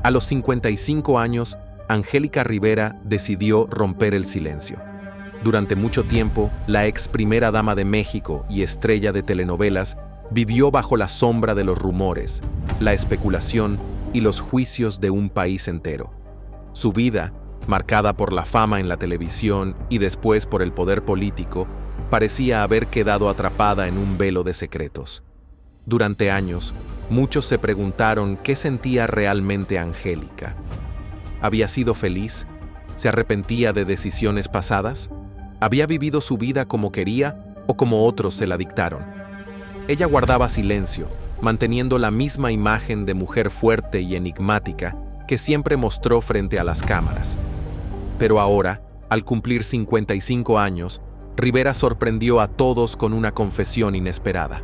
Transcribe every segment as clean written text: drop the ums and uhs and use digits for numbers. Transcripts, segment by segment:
A los 55 años, Angélica Rivera decidió romper el silencio. Durante mucho tiempo, la ex primera dama de México y estrella de telenovelas vivió bajo la sombra de los rumores, la especulación y los juicios de un país entero. Su vida, marcada por la fama en la televisión y después por el poder político, parecía haber quedado atrapada en un velo de secretos. Durante años, muchos se preguntaron qué sentía realmente Angélica. ¿Había sido feliz? ¿Se arrepentía de decisiones pasadas? ¿Había vivido su vida como quería o como otros se la dictaron? Ella guardaba silencio, manteniendo la misma imagen de mujer fuerte y enigmática que siempre mostró frente a las cámaras. Pero ahora, al cumplir 55 años, Rivera sorprendió a todos con una confesión inesperada.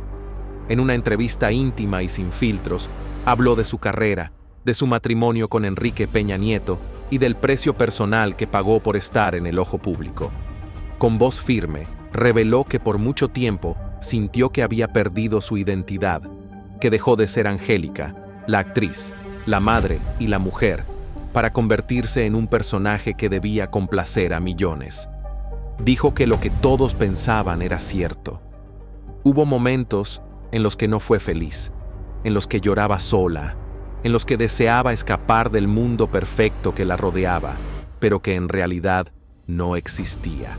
En una entrevista íntima y sin filtros, habló de su carrera, de su matrimonio con Enrique Peña Nieto y del precio personal que pagó por estar en el ojo público. Con voz firme, reveló que por mucho tiempo sintió que había perdido su identidad, que dejó de ser Angélica, la actriz, la madre y la mujer, para convertirse en un personaje que debía complacer a millones. Dijo que lo que todos pensaban era cierto. Hubo momentos en los que no fue feliz, en los que lloraba sola, en los que deseaba escapar del mundo perfecto que la rodeaba, pero que en realidad no existía.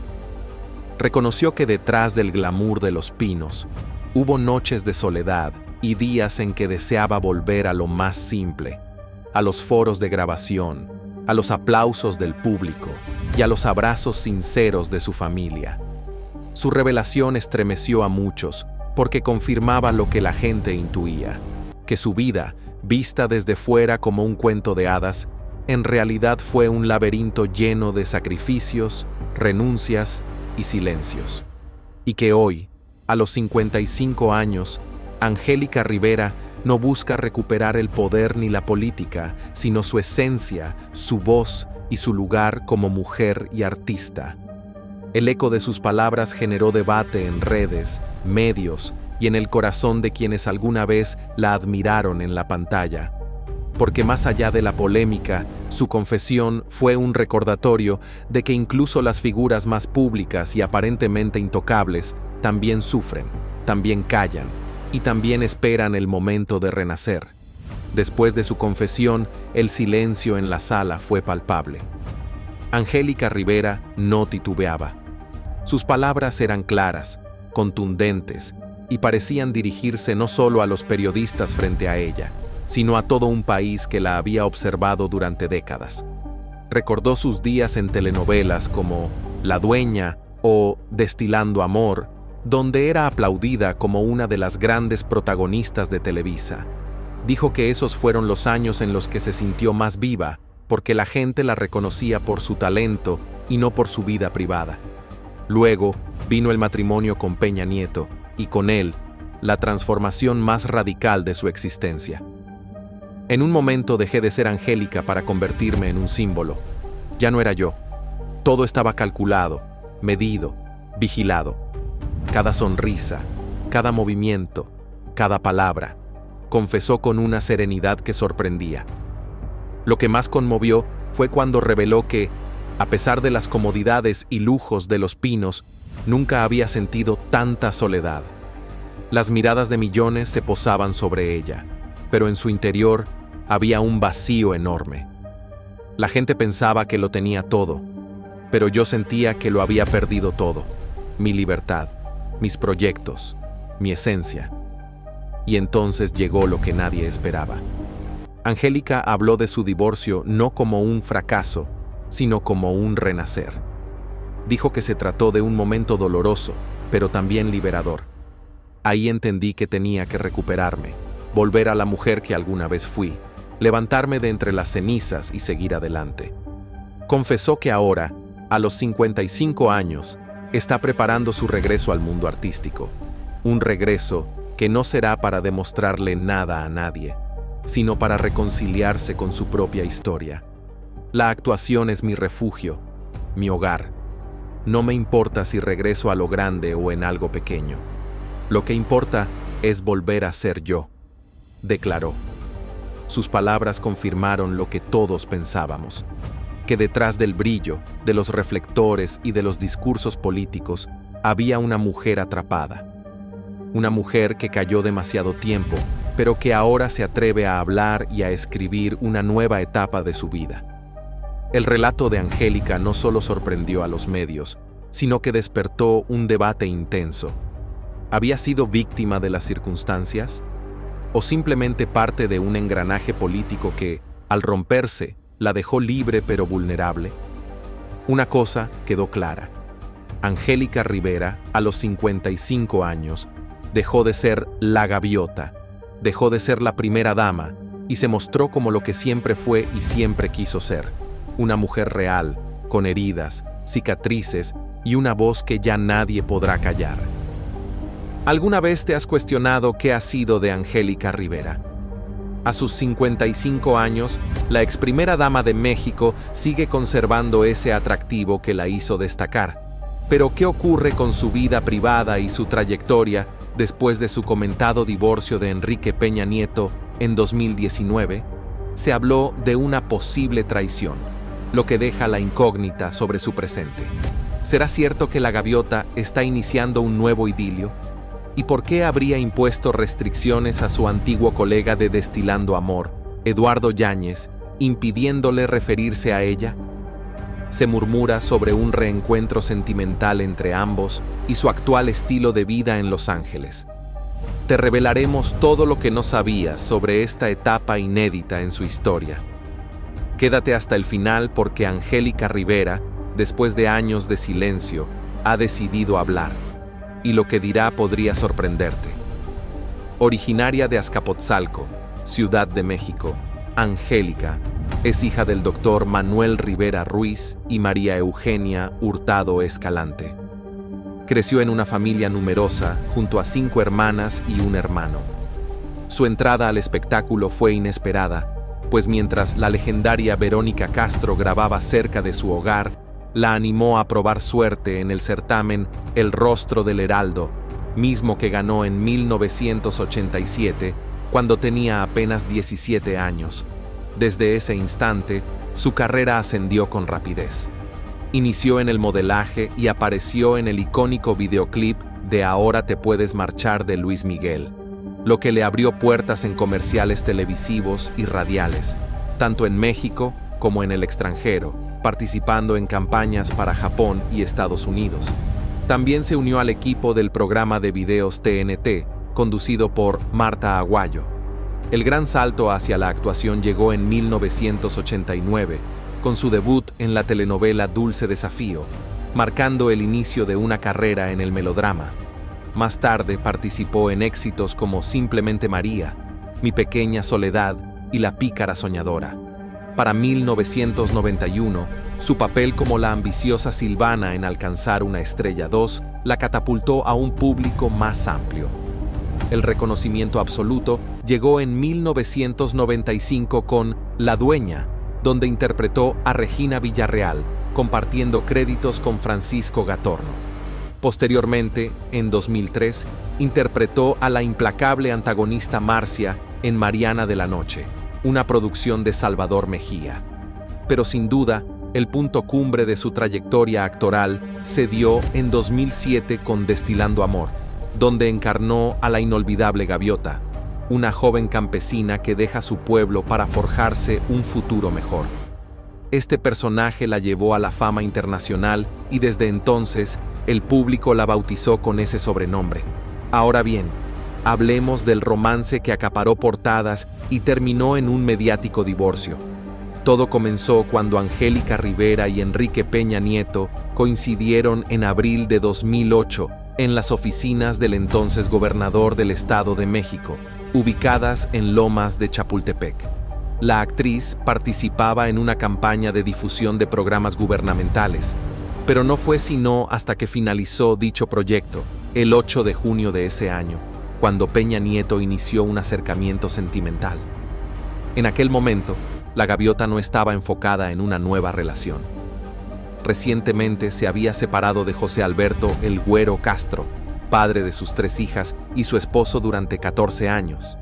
Reconoció que detrás del glamour de Los Pinos, hubo noches de soledad y días en que deseaba volver a lo más simple, a los foros de grabación, a los aplausos del público y a los abrazos sinceros de su familia. Su revelación estremeció a muchos porque confirmaba lo que la gente intuía, que su vida, vista desde fuera como un cuento de hadas, en realidad fue un laberinto lleno de sacrificios, renuncias y silencios. Y que hoy, a los 55 años, Angélica Rivera no busca recuperar el poder ni la política, sino su esencia, su voz y su lugar como mujer y artista. El eco de sus palabras generó debate en redes, medios y en el corazón de quienes alguna vez la admiraron en la pantalla. Porque más allá de la polémica, su confesión fue un recordatorio de que incluso las figuras más públicas y aparentemente intocables también sufren, también callan y también esperan el momento de renacer. Después de su confesión, el silencio en la sala fue palpable. Angélica Rivera no titubeaba. Sus palabras eran claras, contundentes, y parecían dirigirse no solo a los periodistas frente a ella, sino a todo un país que la había observado durante décadas. Recordó sus días en telenovelas como La Dueña o Destilando Amor, donde era aplaudida como una de las grandes protagonistas de Televisa. Dijo que esos fueron los años en los que se sintió más viva, porque la gente la reconocía por su talento y no por su vida privada. Luego vino el matrimonio con Peña Nieto, y con él, la transformación más radical de su existencia. En un momento dejé de ser Angélica para convertirme en un símbolo. Ya no era yo. Todo estaba calculado, medido, vigilado. Cada sonrisa, cada movimiento, cada palabra, confesó con una serenidad que sorprendía. Lo que más conmovió fue cuando reveló que, a pesar de las comodidades y lujos de Los Pinos, nunca había sentido tanta soledad. Las miradas de millones se posaban sobre ella, pero en su interior había un vacío enorme. La gente pensaba que lo tenía todo, pero yo sentía que lo había perdido todo: mi libertad, mis proyectos, mi esencia. Y entonces llegó lo que nadie esperaba. Angélica habló de su divorcio no como un fracaso, sino como un renacer. Dijo que se trató de un momento doloroso, pero también liberador. Ahí entendí que tenía que recuperarme, volver a la mujer que alguna vez fui, levantarme de entre las cenizas y seguir adelante. Confesó que ahora, a los 55 años, está preparando su regreso al mundo artístico. Un regreso que no será para demostrarle nada a nadie, sino para reconciliarse con su propia historia. La actuación es mi refugio, mi hogar. No me importa si regreso a lo grande o en algo pequeño. Lo que importa es volver a ser yo, declaró. sus palabras confirmaron lo que todos pensábamos, que detrás del brillo, de los reflectores y de los discursos políticos había una mujer atrapada. Una mujer que cayó demasiado tiempo, pero que ahora se atreve a hablar y a escribir una nueva etapa de su vida. El relato de Angélica no solo sorprendió a los medios, sino que despertó un debate intenso. ¿Había sido víctima de las circunstancias? ¿O simplemente parte de un engranaje político que, al romperse, la dejó libre pero vulnerable? Una cosa quedó clara. Angélica Rivera, a los 55 años, dejó de ser la gaviota, dejó de ser la primera dama y se mostró como lo que siempre fue y siempre quiso ser, una mujer real, con heridas, cicatrices y una voz que ya nadie podrá callar. ¿Alguna vez te has cuestionado qué ha sido de Angélica Rivera? A sus 55 años, la ex primera dama de México sigue conservando ese atractivo que la hizo destacar. Pero ¿qué ocurre con su vida privada y su trayectoria después de su comentado divorcio de Enrique Peña Nieto en 2019? Se habló de una posible traición, lo que deja la incógnita sobre su presente. ¿Será cierto que la gaviota está iniciando un nuevo idilio? ¿Y por qué habría impuesto restricciones a su antiguo colega de Destilando Amor, Eduardo Yáñez, impidiéndole referirse a ella? Se murmura sobre un reencuentro sentimental entre ambos y su actual estilo de vida en Los Ángeles. Te revelaremos todo lo que no sabías sobre esta etapa inédita en su historia. Quédate hasta el final porque Angélica Rivera, después de años de silencio, ha decidido hablar. Y lo que dirá podría sorprenderte. Originaria de Azcapotzalco, Ciudad de México, Angélica es hija del doctor Manuel Rivera Ruiz y María Eugenia Hurtado Escalante. Creció en una familia numerosa junto a 5 hermanas y un hermano. Su entrada al espectáculo fue inesperada, pues mientras la legendaria Verónica Castro grababa cerca de su hogar, la animó a probar suerte en el certamen El Rostro del Heraldo, mismo que ganó en 1987, cuando tenía apenas 17 años. Desde ese instante, su carrera ascendió con rapidez. Inició en el modelaje y apareció en el icónico videoclip de Ahora te puedes marchar de Luis Miguel, lo que le abrió puertas en comerciales televisivos y radiales, tanto en México como en el extranjero, participando en campañas para Japón y Estados Unidos. También se unió al equipo del programa de videos TNT, conducido por Marta Aguayo. El gran salto hacia la actuación llegó en 1989, con su debut en la telenovela Dulce Desafío, marcando el inicio de una carrera en el melodrama. Más tarde participó en éxitos como Simplemente María, Mi Pequeña Soledad y La Pícara Soñadora. Para 1991, su papel como la ambiciosa Silvana en Alcanzar una Estrella 2 la catapultó a un público más amplio. El reconocimiento absoluto llegó en 1995 con La Dueña, donde interpretó a Regina Villarreal, compartiendo créditos con Francisco Gatorno. Posteriormente, en 2003, interpretó a la implacable antagonista Marcia en Mariana de la Noche, una producción de Salvador Mejía. Pero sin duda, el punto cumbre de su trayectoria actoral se dio en 2007 con Destilando Amor, donde encarnó a la inolvidable Gaviota, una joven campesina que deja su pueblo para forjarse un futuro mejor. Este personaje la llevó a la fama internacional y desde entonces el público la bautizó con ese sobrenombre. Ahora bien, hablemos del romance que acaparó portadas y terminó en un mediático divorcio. Todo comenzó cuando Angélica Rivera y Enrique Peña Nieto coincidieron en abril de 2008 en las oficinas del entonces gobernador del Estado de México, ubicadas en Lomas de Chapultepec. La actriz participaba en una campaña de difusión de programas gubernamentales, pero no fue sino hasta que finalizó dicho proyecto, el 8 de junio de ese año, cuando Peña Nieto inició un acercamiento sentimental. En aquel momento, la Gaviota no estaba enfocada en una nueva relación. Recientemente se había separado de José Alberto El Güero Castro, padre de sus 3 hijas y su esposo durante 14 años.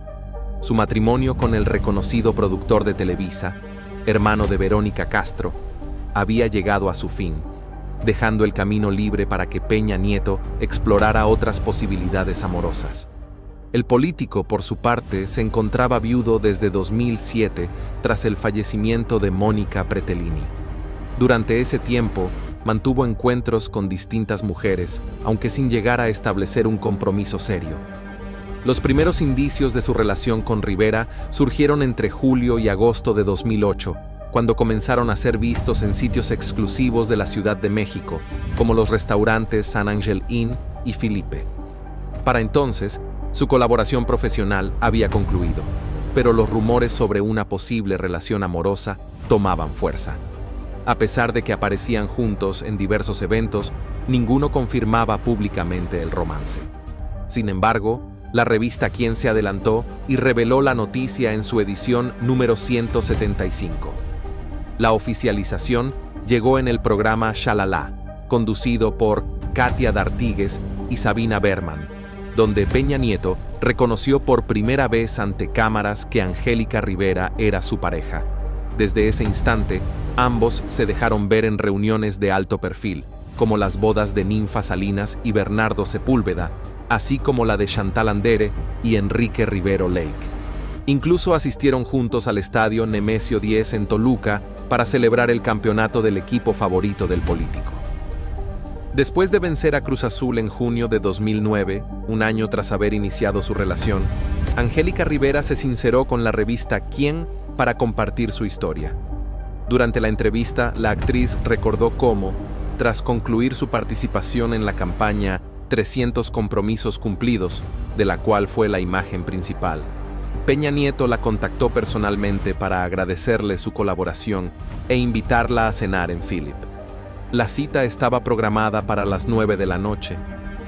Su matrimonio con el reconocido productor de Televisa, hermano de Verónica Castro, había llegado a su fin, dejando el camino libre para que Peña Nieto explorara otras posibilidades amorosas. El político, por su parte, se encontraba viudo desde 2007 tras el fallecimiento de Mónica Pretelini. Durante ese tiempo, mantuvo encuentros con distintas mujeres, aunque sin llegar a establecer un compromiso serio. Los primeros indicios de su relación con Rivera surgieron entre julio y agosto de 2008, cuando comenzaron a ser vistos en sitios exclusivos de la Ciudad de México, como los restaurantes San Ángel Inn y Felipe. Para entonces, su colaboración profesional había concluido, pero los rumores sobre una posible relación amorosa tomaban fuerza. A pesar de que aparecían juntos en diversos eventos, ninguno confirmaba públicamente el romance. Sin embargo, la revista Quién se adelantó y reveló la noticia en su edición número 175. La oficialización llegó en el programa Shalala, conducido por Katia D'Artigues y Sabina Berman, donde Peña Nieto reconoció por primera vez ante cámaras que Angélica Rivera era su pareja. Desde ese instante, ambos se dejaron ver en reuniones de alto perfil, como las bodas de Ninfa Salinas y Bernardo Sepúlveda, así como la de Chantal Andere y Enrique Rivero Lake. Incluso asistieron juntos al estadio Nemesio 10 en Toluca para celebrar el campeonato del equipo favorito del político. Después de vencer a Cruz Azul en junio de 2009, un año tras haber iniciado su relación, Angélica Rivera se sinceró con la revista Quién para compartir su historia. Durante la entrevista, la actriz recordó cómo, tras concluir su participación en la campaña 300 compromisos cumplidos, de la cual fue la imagen principal, Peña Nieto la contactó personalmente para agradecerle su colaboración e invitarla a cenar en Philip. La cita estaba programada para las 9 de la noche,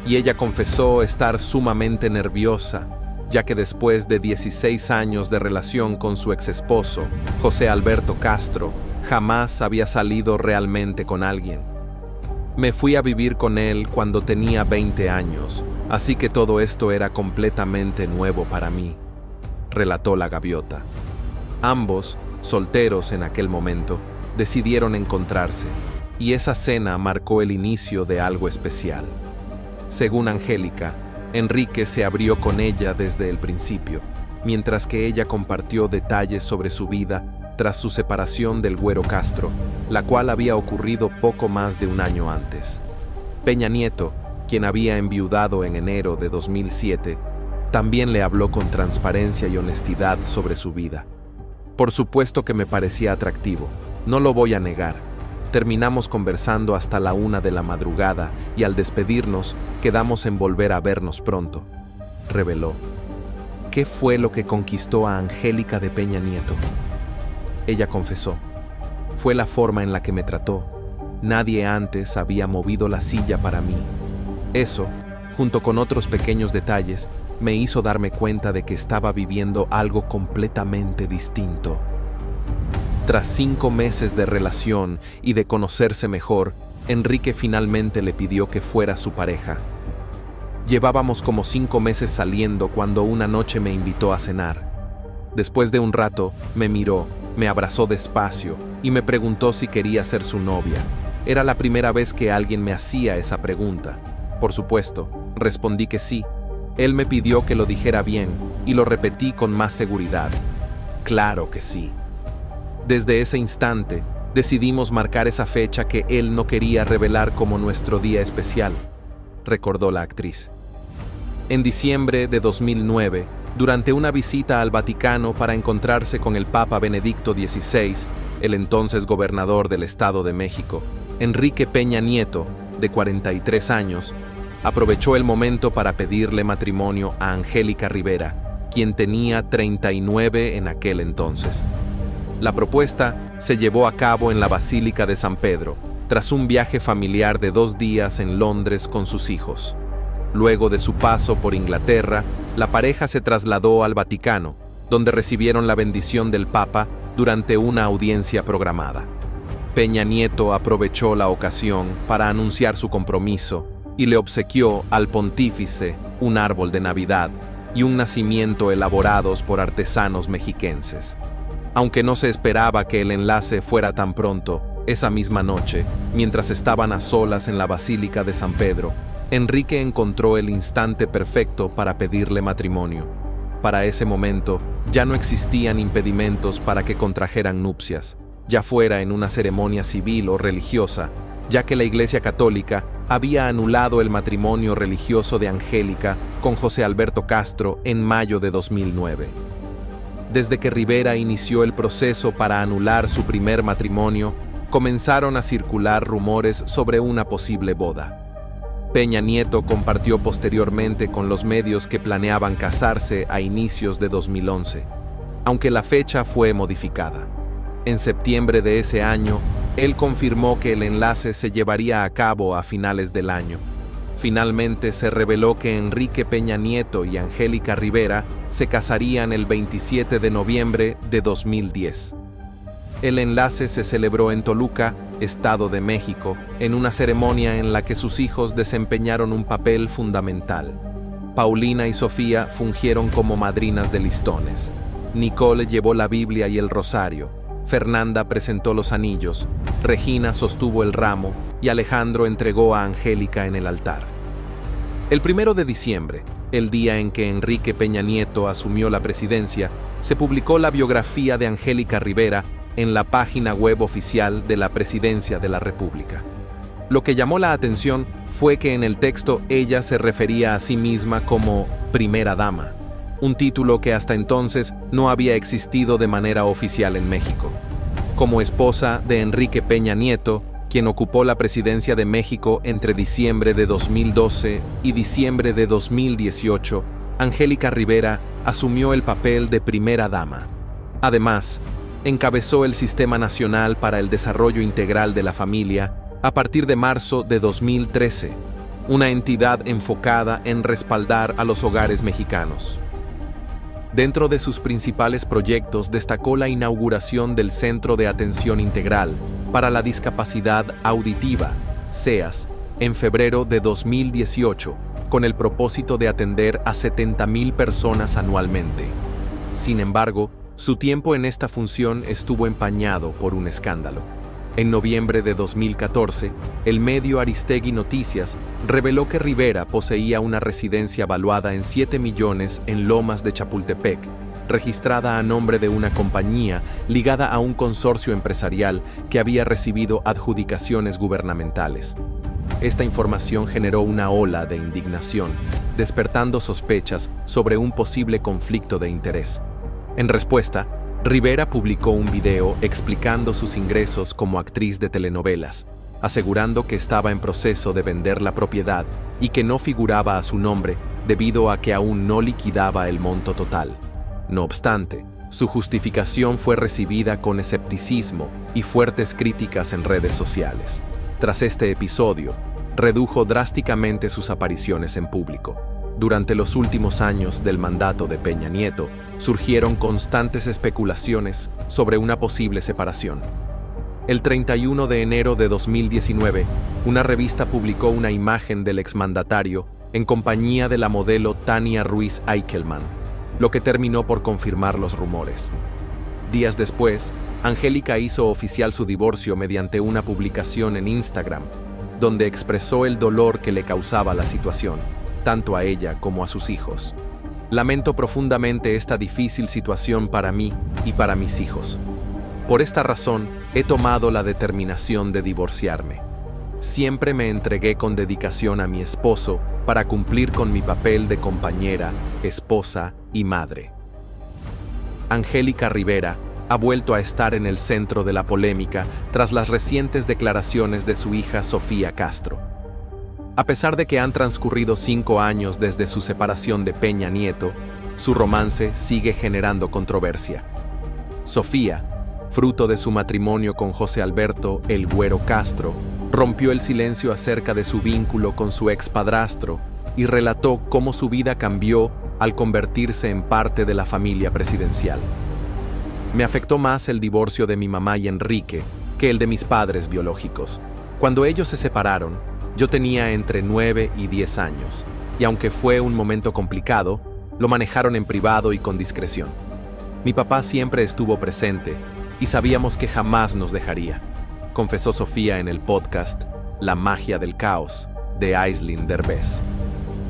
y ella confesó estar sumamente nerviosa, ya que después de 16 años de relación con su exesposo, José Alberto Castro, jamás había salido realmente con alguien. Me fui a vivir con él cuando tenía 20 años, así que todo esto era completamente nuevo para mí, relató la gaviota. Ambos, solteros en aquel momento, decidieron encontrarse, y esa cena marcó el inicio de algo especial. Según Angélica, Enrique se abrió con ella desde el principio, mientras que ella compartió detalles sobre su vida tras su separación del Güero Castro, la cual había ocurrido poco más de un año antes. Peña Nieto, quien había enviudado en enero de 2007, también le habló con transparencia y honestidad sobre su vida. Por supuesto que me parecía atractivo, no lo voy a negar. Terminamos conversando hasta la 1 de la madrugada y al despedirnos quedamos en volver a vernos pronto, reveló. ¿Qué fue lo que conquistó a Angélica de Peña Nieto? Ella confesó, fue la forma en la que me trató. Nadie antes había movido la silla para mí. Eso, junto con otros pequeños detalles, me hizo darme cuenta de que estaba viviendo algo completamente distinto. Tras 5 meses de relación y de conocerse mejor, Enrique finalmente le pidió que fuera su pareja. Llevábamos como 5 meses saliendo cuando una noche me invitó a cenar. Después de un rato, me miró, me abrazó despacio y me preguntó si quería ser su novia. Era la primera vez que alguien me hacía esa pregunta. Por supuesto, respondí que sí. Él me pidió que lo dijera bien y lo repetí con más seguridad. Claro que sí. Desde ese instante, decidimos marcar esa fecha que él no quería revelar como nuestro día especial, recordó la actriz. En diciembre de 2009, durante una visita al Vaticano para encontrarse con el Papa Benedicto XVI, el entonces gobernador del Estado de México, Enrique Peña Nieto, de 43 años, aprovechó el momento para pedirle matrimonio a Angélica Rivera, quien tenía 39 en aquel entonces. La propuesta se llevó a cabo en la Basílica de San Pedro, tras un viaje familiar de 2 días en Londres con sus hijos. Luego de su paso por Inglaterra, la pareja se trasladó al Vaticano, donde recibieron la bendición del Papa durante una audiencia programada. Peña Nieto aprovechó la ocasión para anunciar su compromiso y le obsequió al pontífice un árbol de Navidad, y un nacimiento elaborados por artesanos mexiquenses. Aunque no se esperaba que el enlace fuera tan pronto, esa misma noche, mientras estaban a solas en la Basílica de San Pedro, Enrique encontró el instante perfecto para pedirle matrimonio. Para ese momento, ya no existían impedimentos para que contrajeran nupcias, ya fuera en una ceremonia civil o religiosa, ya que la Iglesia Católica había anulado el matrimonio religioso de Angélica con José Alberto Castro en mayo de 2009. Desde que Rivera inició el proceso para anular su primer matrimonio, comenzaron a circular rumores sobre una posible boda. Peña Nieto compartió posteriormente con los medios que planeaban casarse a inicios de 2011, aunque la fecha fue modificada. En septiembre de ese año, él confirmó que el enlace se llevaría a cabo a finales del año. Finalmente se reveló que Enrique Peña Nieto y Angélica Rivera se casarían el 27 de noviembre de 2010. El enlace se celebró en Toluca, Estado de México, en una ceremonia en la que sus hijos desempeñaron un papel fundamental. Paulina y Sofía fungieron como madrinas de listones. Nicole llevó la Biblia y el rosario. Fernanda presentó los anillos. Regina sostuvo el ramo y Alejandro entregó a Angélica en el altar. El 1 de diciembre, el día en que Enrique Peña Nieto asumió la presidencia, se publicó la biografía de Angélica Rivera en la página web oficial de la Presidencia de la República. Lo que llamó la atención fue que en el texto ella se refería a sí misma como primera dama, un título que hasta entonces no había existido de manera oficial en México. Como esposa de Enrique Peña Nieto, quien ocupó la presidencia de México entre diciembre de 2012 y diciembre de 2018, Angélica Rivera asumió el papel de primera dama. Además, encabezó el Sistema Nacional para el Desarrollo Integral de la Familia a partir de marzo de 2013, una entidad enfocada en respaldar a los hogares mexicanos. Dentro de sus principales proyectos destacó la inauguración del Centro de Atención Integral para la Discapacidad Auditiva, CEAS, en febrero de 2018, con el propósito de atender a 70,000 personas anualmente. Sin embargo, su tiempo en esta función estuvo empañado por un escándalo. En noviembre de 2014, el medio Aristegui Noticias reveló que Rivera poseía una residencia valuada en 7 millones en Lomas de Chapultepec, registrada a nombre de una compañía ligada a un consorcio empresarial que había recibido adjudicaciones gubernamentales. Esta información generó una ola de indignación, despertando sospechas sobre un posible conflicto de interés. En respuesta, Rivera publicó un video explicando sus ingresos como actriz de telenovelas, asegurando que estaba en proceso de vender la propiedad y que no figuraba a su nombre debido a que aún no liquidaba el monto total. No obstante, su justificación fue recibida con escepticismo y fuertes críticas en redes sociales. Tras este episodio, redujo drásticamente sus apariciones en público. Durante los últimos años del mandato de Peña Nieto, surgieron constantes especulaciones sobre una posible separación. El 31 de enero de 2019, una revista publicó una imagen del exmandatario en compañía de la modelo Tania Ruiz Eichelman, lo que terminó por confirmar los rumores. Días después, Angélica hizo oficial su divorcio mediante una publicación en Instagram, donde expresó el dolor que le causaba la situación, tanto a ella como a sus hijos. Lamento profundamente esta difícil situación para mí y para mis hijos. Por esta razón, he tomado la determinación de divorciarme. Siempre me entregué con dedicación a mi esposo para cumplir con mi papel de compañera, esposa y madre. Angélica Rivera ha vuelto a estar en el centro de la polémica tras las recientes declaraciones de su hija Sofía Castro. A pesar de que han transcurrido 5 años desde su separación de Peña Nieto, su romance sigue generando controversia. Sofía, fruto de su matrimonio con José Alberto "El Güero" Castro, rompió el silencio acerca de su vínculo con su expadrastro y relató cómo su vida cambió al convertirse en parte de la familia presidencial. Me afectó más el divorcio de mi mamá y Enrique que el de mis padres biológicos. Cuando ellos se separaron, yo tenía entre 9 y 10 años, y aunque fue un momento complicado, Lo manejaron en privado y con discreción. Mi papá siempre estuvo presente y sabíamos que jamás nos dejaría, confesó Sofía en el podcast La magia del caos de Aislinn Derbez.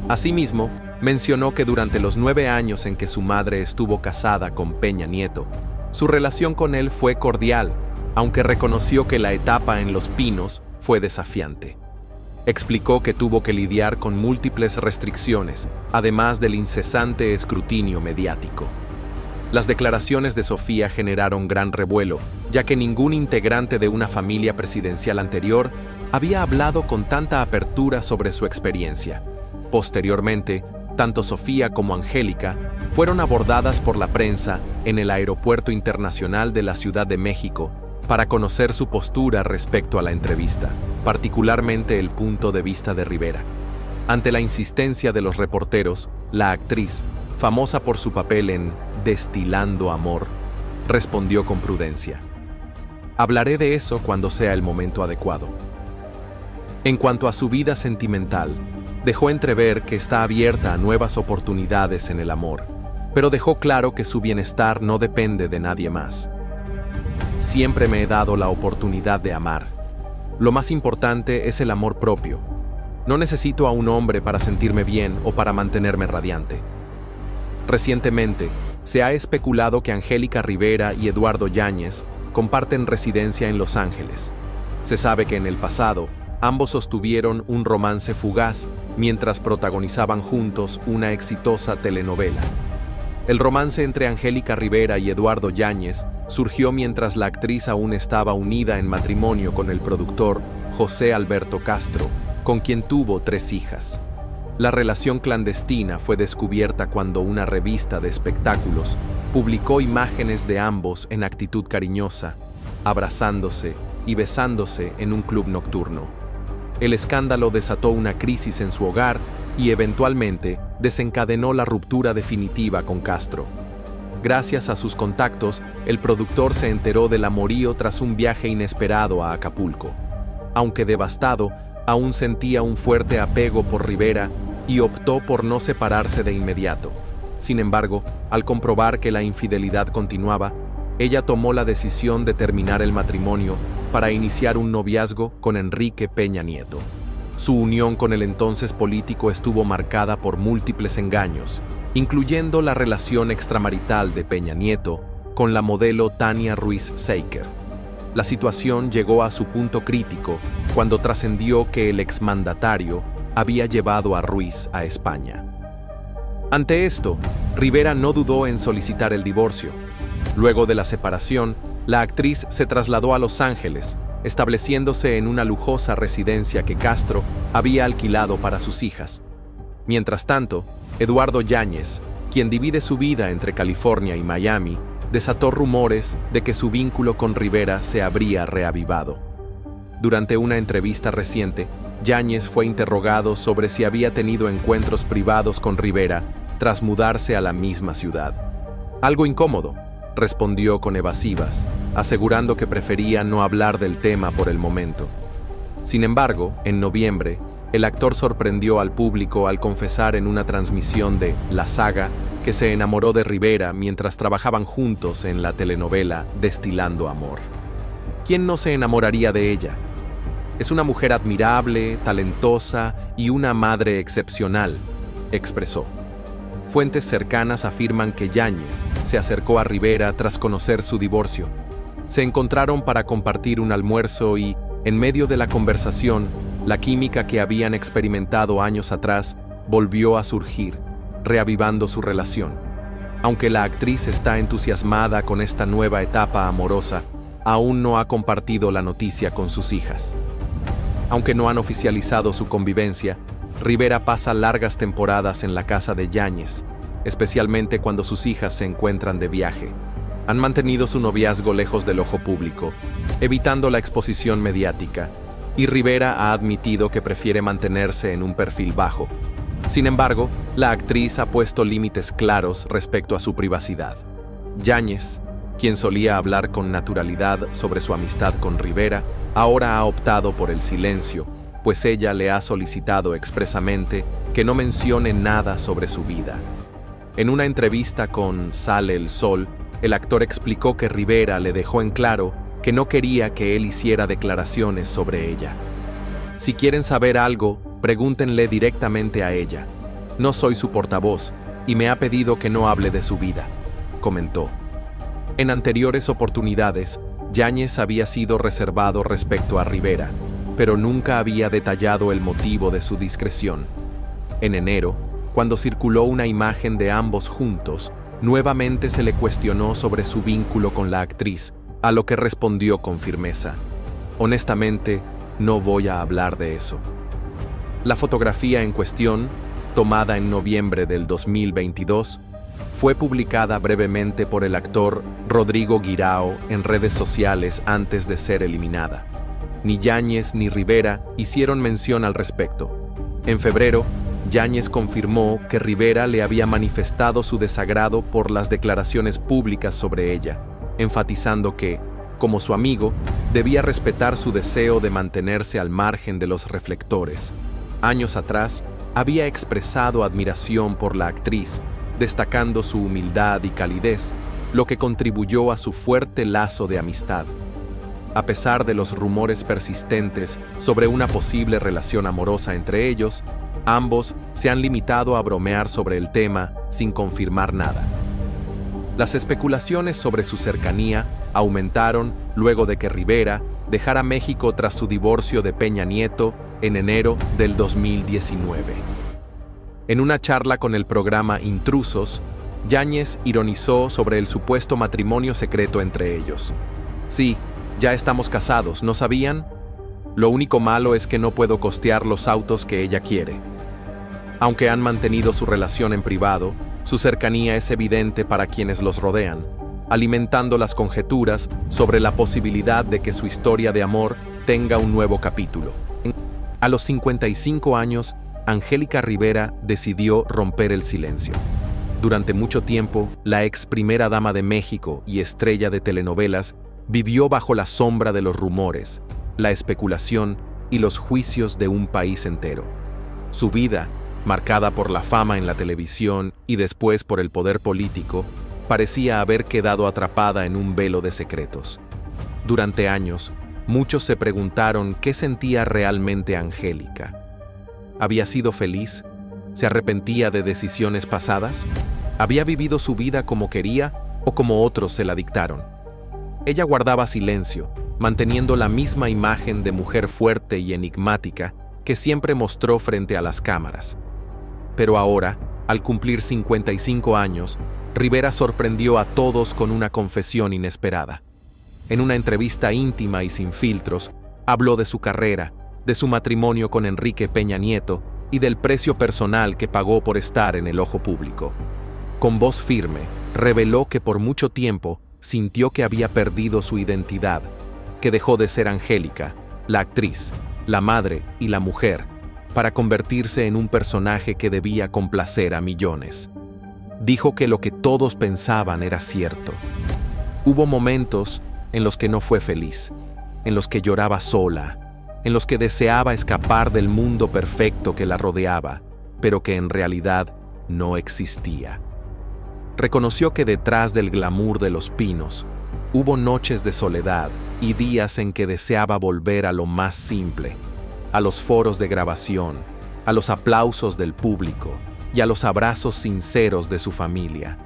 Asimismo, mencionó que durante los 9 años en que su madre estuvo casada con Peña Nieto, su relación con él fue cordial, aunque reconoció que la etapa en Los Pinos fue desafiante. Explicó que tuvo que lidiar con múltiples restricciones, además del incesante escrutinio mediático. Las declaraciones de Sofía generaron gran revuelo, ya que ningún integrante de una familia presidencial anterior había hablado con tanta apertura sobre su experiencia. Posteriormente, tanto Sofía como Angélica fueron abordadas por la prensa en el Aeropuerto Internacional de la Ciudad de México para conocer su postura respecto a la entrevista, particularmente el punto de vista de Rivera. Ante la insistencia de los reporteros, la actriz, famosa por su papel en Destilando Amor, respondió con prudencia: "Hablaré de eso cuando sea el momento adecuado". En cuanto a su vida sentimental, dejó entrever que está abierta a nuevas oportunidades en el amor, pero dejó claro que su bienestar no depende de nadie más. "Siempre me he dado la oportunidad de amar. Lo más importante es el amor propio. No necesito a un hombre para sentirme bien o para mantenerme radiante". Recientemente, se ha especulado que Angélica Rivera y Eduardo Yáñez comparten residencia en Los Ángeles. Se sabe que en el pasado, ambos sostuvieron un romance fugaz mientras protagonizaban juntos una exitosa telenovela. El romance entre Angélica Rivera y Eduardo Yáñez surgió mientras la actriz aún estaba unida en matrimonio con el productor José Alberto Castro, con quien tuvo 3 hijas. La relación clandestina fue descubierta cuando una revista de espectáculos publicó imágenes de ambos en actitud cariñosa, abrazándose y besándose en un club nocturno. El escándalo desató una crisis en su hogar y eventualmente desencadenó la ruptura definitiva con Castro. Gracias a sus contactos, el productor se enteró del amorío tras un viaje inesperado a Acapulco. Aunque devastado, aún sentía un fuerte apego por Rivera y optó por no separarse de inmediato. Sin embargo, al comprobar que la infidelidad continuaba, ella tomó la decisión de terminar el matrimonio para iniciar un noviazgo con Enrique Peña Nieto. Su unión con el entonces político estuvo marcada por múltiples engaños, incluyendo la relación extramarital de Peña Nieto con la modelo Tania Ruiz Seiker. La situación llegó a su punto crítico cuando trascendió que el exmandatario había llevado a Ruiz a España. Ante esto, Rivera no dudó en solicitar el divorcio. Luego de la separación, la actriz se trasladó a Los Ángeles, estableciéndose en una lujosa residencia que Castro había alquilado para sus hijas. Mientras tanto, Eduardo Yáñez, quien divide su vida entre California y Miami, desató rumores de que su vínculo con Rivera se habría reavivado. Durante una entrevista reciente, Yáñez fue interrogado sobre si había tenido encuentros privados con Rivera tras mudarse a la misma ciudad. "Algo incómodo", respondió con evasivas, asegurando que prefería no hablar del tema por el momento. Sin embargo, en noviembre, el actor sorprendió al público al confesar en una transmisión de La Saga que se enamoró de Rivera mientras trabajaban juntos en la telenovela Destilando Amor. ¿Quién no se enamoraría de ella? Es una mujer admirable, talentosa y una madre excepcional, expresó. Fuentes cercanas afirman que Yáñez se acercó a Rivera tras conocer su divorcio. Se encontraron para compartir un almuerzo y, en medio de la conversación, la química que habían experimentado años atrás volvió a surgir, reavivando su relación. Aunque la actriz está entusiasmada con esta nueva etapa amorosa, aún no ha compartido la noticia con sus hijas. Aunque no han oficializado su convivencia, Rivera pasa largas temporadas en la casa de Yáñez, especialmente cuando sus hijas se encuentran de viaje. Han mantenido su noviazgo lejos del ojo público, evitando la exposición mediática, y Rivera ha admitido que prefiere mantenerse en un perfil bajo. Sin embargo, la actriz ha puesto límites claros respecto a su privacidad. Yáñez, quien solía hablar con naturalidad sobre su amistad con Rivera, ahora ha optado por el silencio, pues ella le ha solicitado expresamente que no mencione nada sobre su vida. En una entrevista con Sale el Sol, el actor explicó que Rivera le dejó en claro que no quería que él hiciera declaraciones sobre ella. Si quieren saber algo, pregúntenle directamente a ella. No soy su portavoz y me ha pedido que no hable de su vida, comentó. En anteriores oportunidades, Yáñez había sido reservado respecto a Rivera, pero nunca había detallado el motivo de su discreción. En enero, cuando circuló una imagen de ambos juntos, nuevamente se le cuestionó sobre su vínculo con la actriz, a lo que respondió con firmeza: honestamente, no voy a hablar de eso. La fotografía en cuestión, tomada en noviembre del 2022, fue publicada brevemente por el actor Rodrigo Guirao en redes sociales antes de ser eliminada. Ni Yáñez ni Rivera hicieron mención al respecto. En febrero, Yáñez confirmó que Rivera le había manifestado su desagrado por las declaraciones públicas sobre ella, enfatizando que, como su amigo, debía respetar su deseo de mantenerse al margen de los reflectores. Años atrás, había expresado admiración por la actriz, destacando su humildad y calidez, lo que contribuyó a su fuerte lazo de amistad. A pesar de los rumores persistentes sobre una posible relación amorosa entre ellos, ambos se han limitado a bromear sobre el tema sin confirmar nada. Las especulaciones sobre su cercanía aumentaron luego de que Rivera dejara México tras su divorcio de Peña Nieto en enero del 2019. En una charla con el programa Intrusos, Yáñez ironizó sobre el supuesto matrimonio secreto entre ellos. Sí, ya estamos casados, ¿no sabían? Lo único malo es que no puedo costear los autos que ella quiere. Aunque han mantenido su relación en privado, su cercanía es evidente para quienes los rodean, alimentando las conjeturas sobre la posibilidad de que su historia de amor tenga un nuevo capítulo. A los 55 años, Angélica Rivera decidió romper el silencio. Durante mucho tiempo, la ex primera dama de México y estrella de telenovelas vivió bajo la sombra de los rumores, la especulación y los juicios de un país entero. Su vida, marcada por la fama en la televisión y después por el poder político, parecía haber quedado atrapada en un velo de secretos. Durante años, muchos se preguntaron qué sentía realmente Angélica. ¿Había sido feliz? ¿Se arrepentía de decisiones pasadas? ¿Había vivido su vida como quería o como otros se la dictaron? Ella guardaba silencio, manteniendo la misma imagen de mujer fuerte y enigmática que siempre mostró frente a las cámaras. Pero ahora, al cumplir 55 años, Rivera sorprendió a todos con una confesión inesperada. En una entrevista íntima y sin filtros, habló de su carrera, de su matrimonio con Enrique Peña Nieto y del precio personal que pagó por estar en el ojo público. Con voz firme, reveló que por mucho tiempo sintió que había perdido su identidad, que dejó de ser Angélica, la actriz, la madre y la mujer, para convertirse en un personaje que debía complacer a millones. Dijo que lo que todos pensaban era cierto. Hubo momentos en los que no fue feliz, en los que lloraba sola, en los que deseaba escapar del mundo perfecto que la rodeaba, pero que en realidad no existía. Reconoció que detrás del glamour de Los Pinos, hubo noches de soledad y días en que deseaba volver a lo más simple, a los foros de grabación, a los aplausos del público y a los abrazos sinceros de su familia.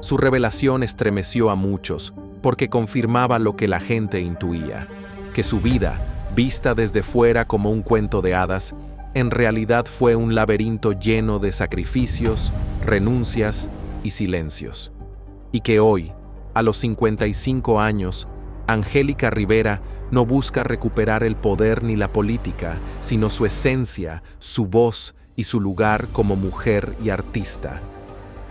Su revelación estremeció a muchos porque confirmaba lo que la gente intuía, que su vida, vista desde fuera como un cuento de hadas, en realidad fue un laberinto lleno de sacrificios, renuncias y silencios. Y que hoy, a los 55 años, Angélica Rivera no busca recuperar el poder ni la política, sino su esencia, su voz y su lugar como mujer y artista.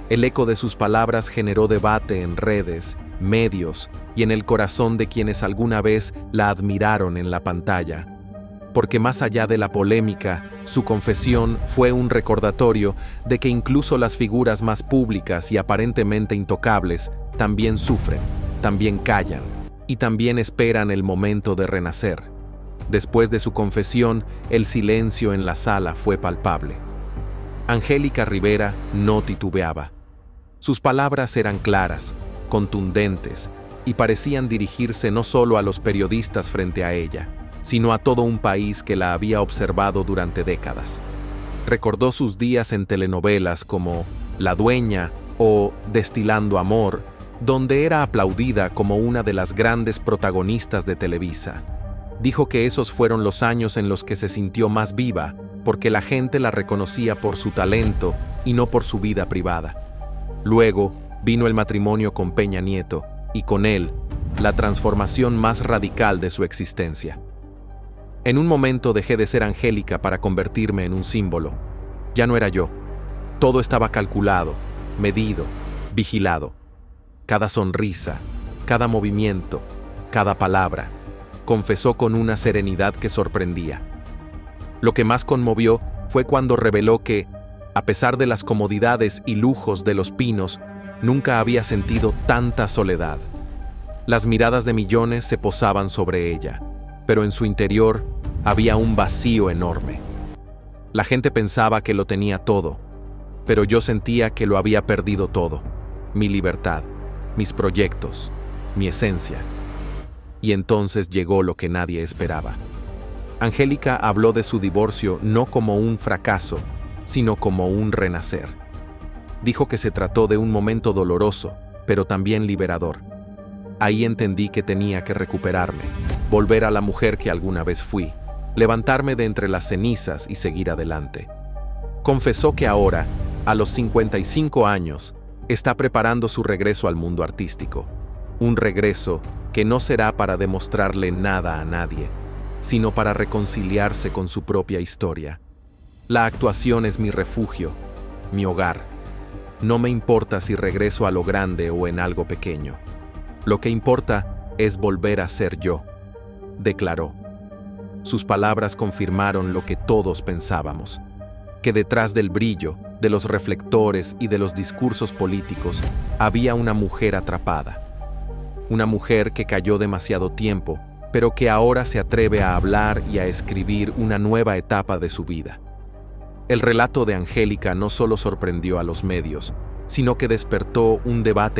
El eco de sus palabras generó debate en redes, medios y en el corazón de quienes alguna vez la admiraron en la pantalla. Porque más allá de la polémica, su confesión fue un recordatorio de que incluso las figuras más públicas y aparentemente intocables también sufren, también callan y también esperan el momento de renacer. Después de su confesión, el silencio en la sala fue palpable. Angélica Rivera no titubeaba. Sus palabras eran claras, contundentes, y parecían dirigirse no solo a los periodistas frente a ella, sino a todo un país que la había observado durante décadas. Recordó sus días en telenovelas como La Dueña o Destilando Amor, donde era aplaudida como una de las grandes protagonistas de Televisa. Dijo que esos fueron los años en los que se sintió más viva, porque la gente la reconocía por su talento y no por su vida privada. Luego vino el matrimonio con Peña Nieto, y con él, la transformación más radical de su existencia. En un momento dejé de ser Angélica para convertirme en un símbolo. Ya no era yo. Todo estaba calculado, medido, vigilado. Cada sonrisa, cada movimiento, cada palabra, confesó con una serenidad que sorprendía. Lo que más conmovió fue cuando reveló que, a pesar de las comodidades y lujos de Los Pinos, nunca había sentido tanta soledad. Las miradas de millones se posaban sobre ella, pero en su interior había un vacío enorme. La gente pensaba que lo tenía todo, pero yo sentía que lo había perdido todo: mi libertad, mis proyectos, mi esencia. Y entonces llegó lo que nadie esperaba. Angélica habló de su divorcio no como un fracaso, sino como un renacer. Dijo que se trató de un momento doloroso, pero también liberador. Ahí entendí que tenía que recuperarme, volver a la mujer que alguna vez fui, levantarme de entre las cenizas y seguir adelante. Confesó que ahora, a los 55 años, está preparando su regreso al mundo artístico. Un regreso que no será para demostrarle nada a nadie, sino para reconciliarse con su propia historia. La actuación es mi refugio, mi hogar. No me importa si regreso a lo grande o en algo pequeño. Lo que importa es volver a ser yo, declaró. Sus palabras confirmaron lo que todos pensábamos: que detrás del brillo, de los reflectores y de los discursos políticos había una mujer atrapada. Una mujer que cayó demasiado tiempo, pero que ahora se atreve a hablar y a escribir una nueva etapa de su vida. El relato de Angélica no solo sorprendió a los medios, sino que despertó un debate